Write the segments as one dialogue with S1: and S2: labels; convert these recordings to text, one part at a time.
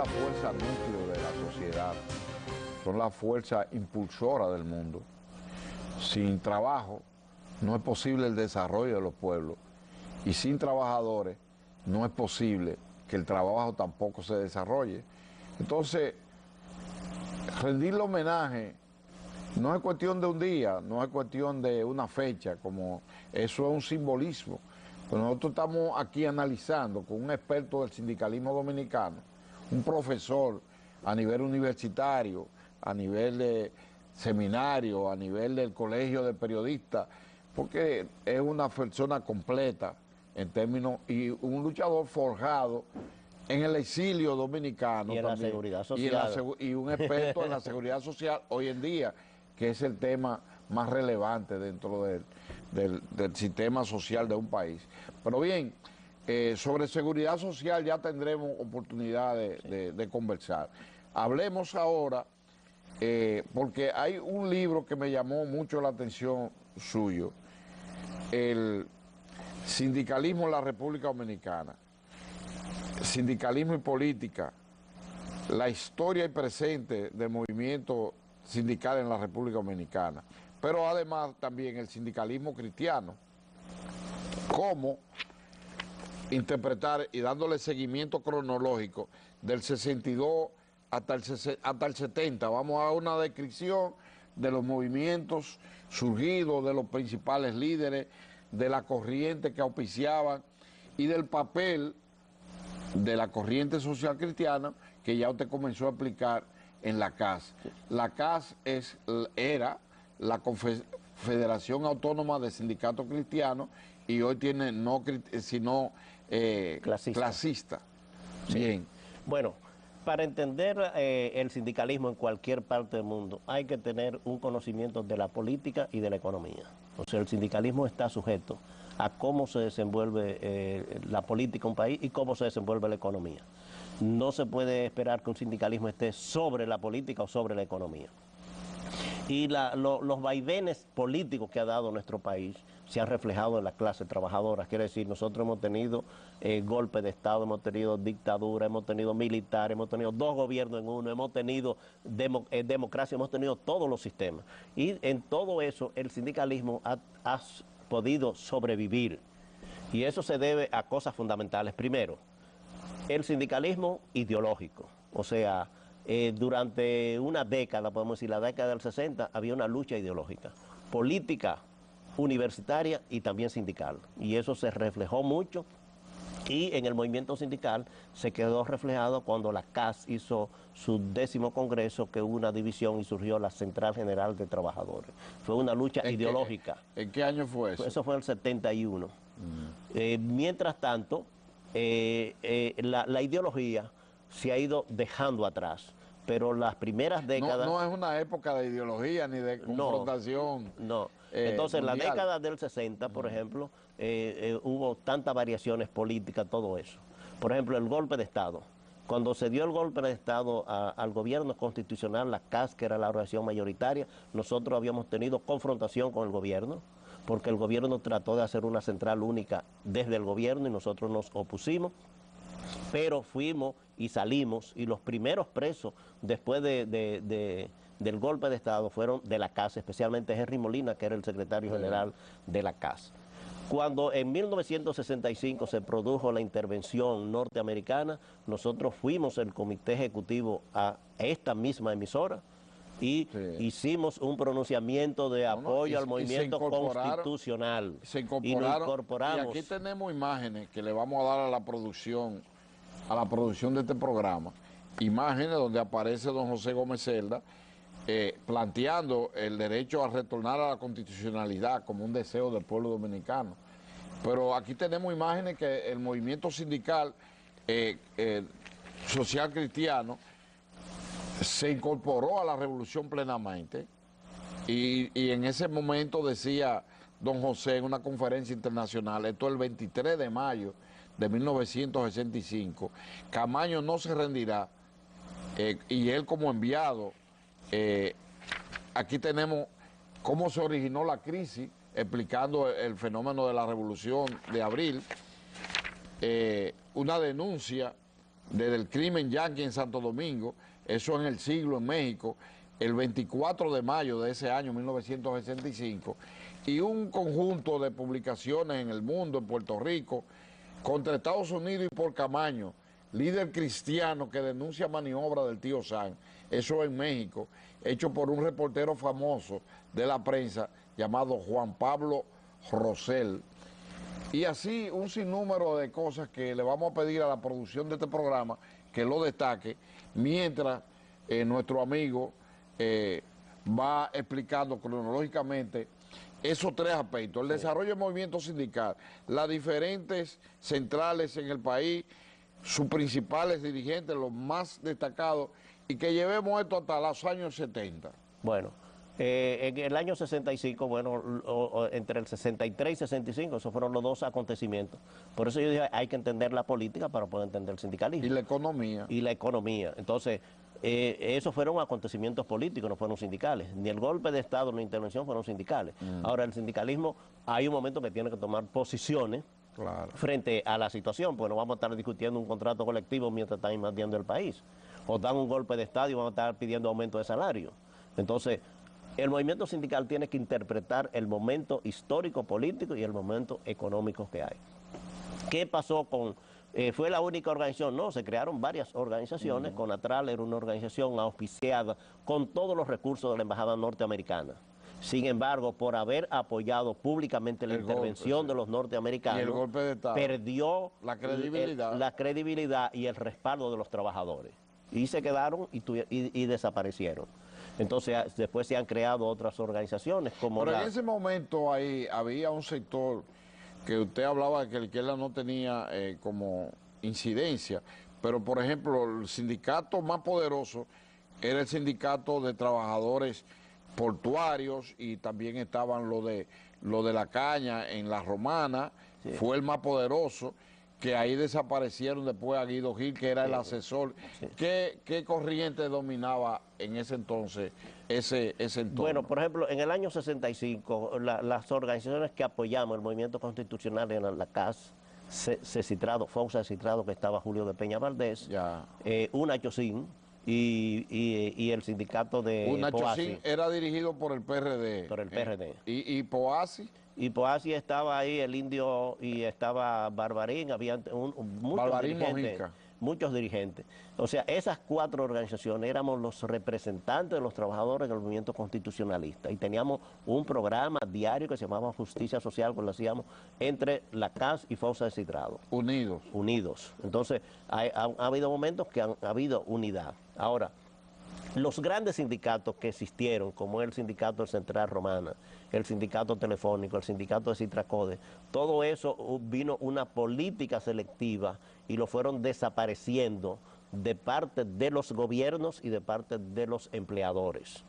S1: la fuerza núcleo de la sociedad, son la fuerza impulsora del mundo. Sin trabajo no es posible el desarrollo de los pueblos y sin trabajadores no es posible que el trabajo tampoco se desarrolle. Entonces, rendirle homenaje no es cuestión de un día, no es cuestión de una fecha, como eso es un simbolismo. Pues nosotros estamos aquí analizando con un experto del sindicalismo dominicano, un profesor a nivel universitario, a nivel de seminario, a nivel del colegio de periodistas, porque es una persona completa en términos, y un luchador forjado en el exilio dominicano
S2: y en
S1: también,
S2: la seguridad social.
S1: y un experto en la seguridad social hoy en día, que es el tema más relevante dentro del sistema social de un país. Pero bien, sobre seguridad social ya tendremos oportunidad de conversar. Hablemos ahora, porque hay un libro que me llamó mucho la atención suyo, el Sindicalismo en la República Dominicana, Sindicalismo y Política, la historia y presente del movimiento sindical en la República Dominicana, pero además también el sindicalismo cristiano, cómo interpretar y dándole seguimiento cronológico del 62 hasta el 70. Vamos a una descripción de los movimientos surgidos, de los principales líderes, de la corriente que auspiciaban y del papel de la corriente social cristiana que ya usted comenzó a explicar en la CAS. La CAS era la Confederación Autónoma de Sindicatos Cristianos y hoy tiene sino clasista.
S2: Sí.
S1: Bien.
S2: Bueno, para entender el sindicalismo en cualquier parte del mundo hay que tener un conocimiento de la política y de la economía. O sea, el sindicalismo está sujeto a cómo se desenvuelve la política de un país y cómo se desenvuelve la economía. No se puede esperar que un sindicalismo esté sobre la política o sobre la economía. Y los vaivenes políticos que ha dado nuestro país se han reflejado en la clase trabajadora. Quiere decir, nosotros hemos tenido golpe de Estado, hemos tenido dictadura, hemos tenido militar, hemos tenido dos gobiernos en uno, hemos tenido democracia, hemos tenido todos los sistemas. Y en todo eso el sindicalismo ha podido sobrevivir. Y eso se debe a cosas fundamentales. Primero, el sindicalismo ideológico, o sea, durante una década, podemos decir la década del 60, había una lucha ideológica, política, universitaria y también sindical. Y eso se reflejó mucho y en el movimiento sindical se quedó reflejado cuando la CAS hizo su 10º congreso, que hubo una división y surgió la Central General de Trabajadores. Fue una lucha ideológica.
S1: ¿En qué año fue eso?
S2: Eso fue en el 71. Mientras tanto, la ideología se ha ido dejando atrás, pero las primeras décadas...
S1: No es una época de ideología ni de confrontación.
S2: No. Entonces, en la
S1: mundial.
S2: década del 60, por ejemplo, hubo tantas variaciones políticas, todo eso. Por ejemplo, el golpe de Estado. Cuando se dio el golpe de Estado al gobierno constitucional, la CAS, que era la organización mayoritaria, nosotros habíamos tenido confrontación con el gobierno, porque el gobierno trató de hacer una central única desde el gobierno y nosotros nos opusimos, pero fuimos y salimos, y los primeros presos después del golpe de Estado fueron de la CAS, especialmente Henry Molina, que era el secretario general de la CAS. Cuando en 1965 se produjo la intervención norteamericana, nosotros fuimos el comité ejecutivo a esta misma emisora, y hicimos un pronunciamiento de apoyo al movimiento constitucional.
S1: Se incorporamos. Y aquí tenemos imágenes que le vamos a dar a la producción de este programa, imágenes donde aparece don José Gómez Celda planteando el derecho a retornar a la constitucionalidad como un deseo del pueblo dominicano. Pero aquí tenemos imágenes que el movimiento sindical social cristiano se incorporó a la revolución plenamente y en ese momento decía don José en una conferencia internacional, esto el 23 de mayo de 1965, Camaño no se rendirá, y él como enviado, aquí tenemos cómo se originó la crisis, explicando el fenómeno de la revolución de abril, una denuncia desde el crimen yanqui en Santo Domingo, eso en el siglo en México, el 24 de mayo de ese año, 1965, y un conjunto de publicaciones en el mundo, en Puerto Rico, contra Estados Unidos y por Camaño, líder cristiano que denuncia maniobra del tío San, eso en México, hecho por un reportero famoso de la prensa llamado Juan Pablo Rosell. Y así un sinnúmero de cosas que le vamos a pedir a la producción de este programa que lo destaque, mientras nuestro amigo va explicando cronológicamente esos tres aspectos: el desarrollo del movimiento sindical, las diferentes centrales en el país, sus principales dirigentes, los más destacados, y que llevemos esto hasta los años 70.
S2: Bueno, en el año 65, bueno, entre el 63 y 65, esos fueron los dos acontecimientos. Por eso yo dije, hay que entender la política para poder entender el sindicalismo.
S1: Y la economía.
S2: Y la economía. Entonces, esos fueron acontecimientos políticos, no fueron sindicales. Ni el golpe de Estado ni la intervención fueron sindicales. Ahora, el sindicalismo, hay un momento que tiene que tomar posiciones frente a la situación, pues no vamos a estar discutiendo un contrato colectivo mientras están invadiendo el país. O dan un golpe de Estado y van a estar pidiendo aumento de salario. Entonces, el movimiento sindical tiene que interpretar el momento histórico, político y el momento económico que hay. ¿Qué pasó con...? ¿Fue la única organización? No, se crearon varias organizaciones. Conatral era una organización auspiciada con todos los recursos de la Embajada Norteamericana. Sin embargo, por haber apoyado públicamente la intervención de los norteamericanos,
S1: y el golpe de Estado,
S2: perdió
S1: la credibilidad.
S2: La credibilidad y el respaldo de los trabajadores. Y se quedaron y desaparecieron. Entonces, después se han creado otras organizaciones como
S1: Pero en ese momento ahí había un sector que usted hablaba de que la izquierda no tenía como incidencia, pero por ejemplo, el sindicato más poderoso era el sindicato de trabajadores portuarios, y también estaban lo de la caña en La Romana, fue el más poderoso, que ahí desaparecieron después a Guido Gil, que era el asesor. ¿Qué corriente dominaba en ese entonces ese entorno?
S2: Bueno, por ejemplo, en el año 65, las organizaciones que apoyamos el movimiento constitucional eran la CAS, Cecitrado, Fonsa de Citrado, que estaba Julio de Peña Valdés, Una Chocín y el sindicato de
S1: Una
S2: Poasi.
S1: Chocín era dirigido por el PRD.
S2: Por el PRD.
S1: ¿Y Poasi?
S2: Y Poasi estaba ahí, el Indio, y estaba Barbarín, había muchos dirigentes. O sea, esas cuatro organizaciones éramos los representantes de los trabajadores del movimiento constitucionalista y teníamos un programa diario que se llamaba Justicia Social, que lo hacíamos entre la CAS y Fonsa de Citrado. Unidos. Entonces, ha habido momentos que ha habido unidad. Ahora, los grandes sindicatos que existieron, como el sindicato del Central Romana, el sindicato telefónico, el sindicato de Citracode, todo eso vino una política selectiva y lo fueron desapareciendo de parte de los gobiernos y de parte de los empleadores.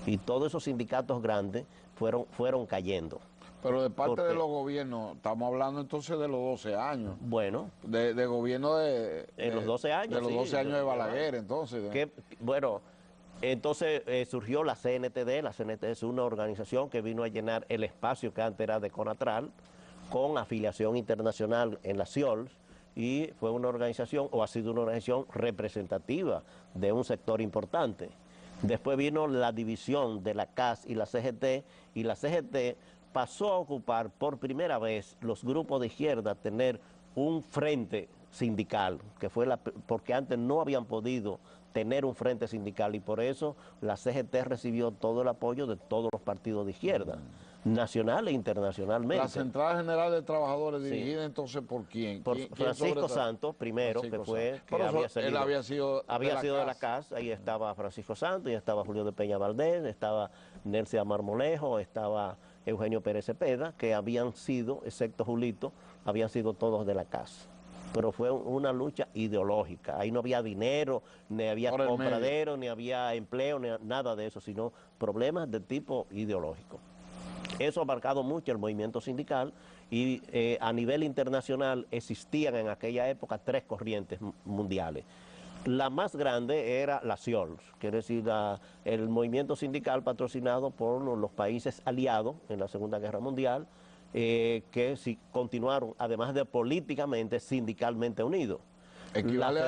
S2: Y todos esos sindicatos grandes fueron cayendo.
S1: Pero de parte de los gobiernos, estamos hablando entonces de los 12 años.
S2: Bueno.
S1: De gobierno de
S2: los 12 años.
S1: De los 12 años de Balaguer, entonces.
S2: Bueno, entonces surgió la CNTD. La CNTD es una organización que vino a llenar el espacio que antes era de Conatral, con afiliación internacional en la CIOLS, y fue una organización, o ha sido una organización representativa de un sector importante. Después vino la división de la CAS y la CGT, y la CGT pasó a ocupar por primera vez los grupos de izquierda, tener un frente sindical, que fue porque antes no habían podido tener un frente sindical, y por eso la CGT recibió todo el apoyo de todos los partidos de izquierda, nacional e internacionalmente.
S1: La Central General de Trabajadores, dirigida entonces ¿por quién?
S2: Por Francisco Santos, primero, había sido de la CAS. Ahí estaba Francisco Santos, y estaba Julio de Peña Valdés, estaba Nelsia Marmolejo, estaba Eugenio Pérez Cepeda, que habían sido, excepto Julito, habían sido todos de la CAS. Pero fue una lucha ideológica. Ahí no había dinero, ni había compradero, ni había empleo, ni nada de eso, sino problemas de tipo ideológico. Eso ha marcado mucho el movimiento sindical, y a nivel internacional existían en aquella época tres corrientes mundiales. La más grande era la CIOLS, quiere decir el movimiento sindical patrocinado por los países aliados en la Segunda Guerra Mundial, que sí continuaron, además de políticamente, sindicalmente unidos.
S1: Equivale,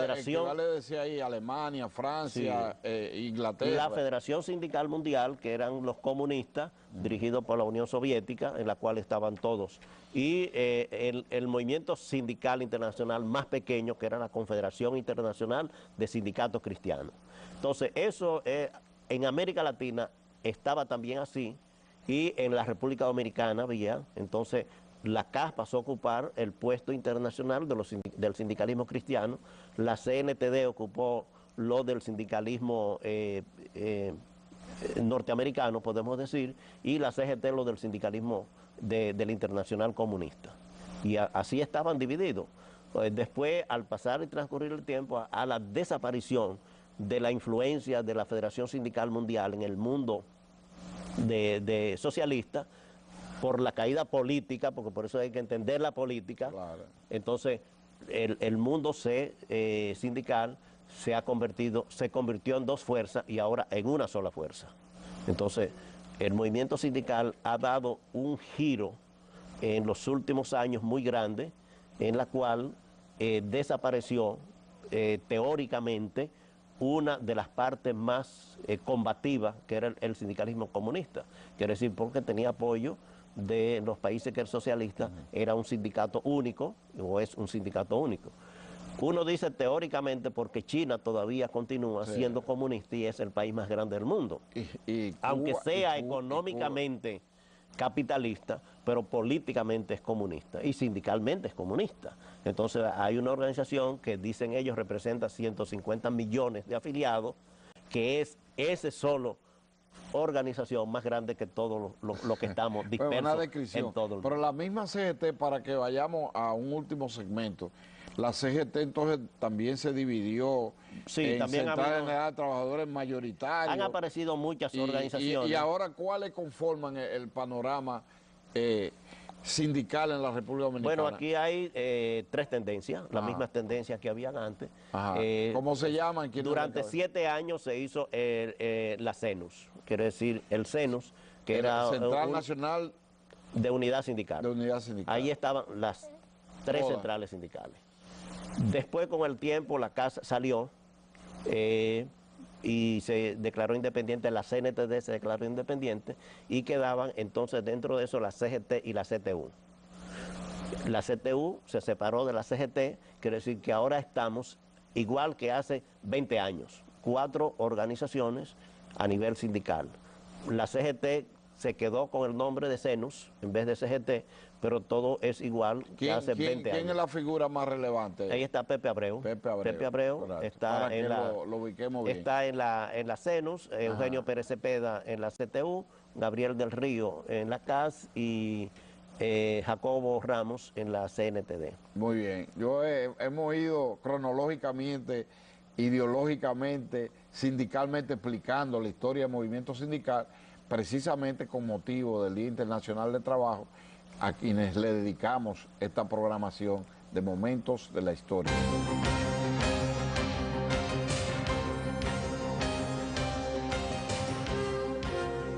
S1: decía ahí, Alemania, Francia, sí, Inglaterra.
S2: La Federación Sindical Mundial, que eran los comunistas, dirigidos por la Unión Soviética, en la cual estaban todos. Y el movimiento sindical internacional más pequeño, que era la Confederación Internacional de Sindicatos Cristianos. Entonces, eso en América Latina estaba también así, y en la República Dominicana había. Entonces, la CAS pasó a ocupar el puesto internacional del sindicalismo cristiano, la CNTD ocupó lo del sindicalismo norteamericano, podemos decir, y la CGT lo del sindicalismo del internacional comunista. Y así estaban divididos. Después, al pasar y transcurrir el tiempo, a la desaparición de la influencia de la Federación Sindical Mundial en el mundo de socialista, por la caída política, porque por eso hay que entender la política, claro. Entonces el mundo sindical se convirtió en dos fuerzas y ahora en una sola fuerza. Entonces el movimiento sindical ha dado un giro en los últimos años muy grande, en la cual desapareció teóricamente una de las partes más combativas, que era el sindicalismo comunista, quiere decir porque tenía apoyo de los países que el socialista era un sindicato único, o es un sindicato único. Uno dice teóricamente porque China todavía continúa siendo comunista y es el país más grande del mundo. Aunque sea económicamente capitalista, pero políticamente es comunista y sindicalmente es comunista. Entonces hay una organización que dicen ellos representa 150 millones de afiliados, que es ese solo organización más grande que todo lo que estamos dispersos en todo el mundo.
S1: Pero la misma CGT, para que vayamos a un último segmento, la CGT entonces también se dividió en Central General de Trabajadores mayoritarios.
S2: Han aparecido muchas organizaciones.
S1: Y ahora, ¿cuáles conforman el panorama sindical en la República Dominicana?
S2: Bueno, aquí hay tres tendencias, las mismas tendencias que habían antes.
S1: ¿Cómo se llaman?
S2: Durante 7 años se hizo la CENUS, quiere decir el CENUS, que era
S1: Central Nacional
S2: de Unidad Sindical. Ahí estaban las 3 centrales sindicales. Después, con el tiempo, la CAS salió y se declaró independiente, la CNTD se declaró independiente y quedaban entonces dentro de eso la CGT y la CTU. La CTU se separó de la CGT, quiere decir que ahora estamos igual que hace 20 años, 4 organizaciones a nivel sindical. La CGT se quedó con el nombre de CENUS en vez de CGT, pero todo es igual que hace 20 años.
S1: ¿Quién es la figura más relevante?
S2: Ahí está Pepe Abreu. Pepe Abreu está en la,
S1: lo ubiquemos bien.
S2: Está en la CENUS, Eugenio Pérez Cepeda en la CTU, Gabriel del Río en la CAS y Jacobo Ramos en la CNTD.
S1: Muy bien. Hemos ido cronológicamente, ideológicamente, sindicalmente explicando la historia del movimiento sindical, precisamente con motivo del Día Internacional de Trabajo, a quienes le dedicamos esta programación de Momentos de la Historia.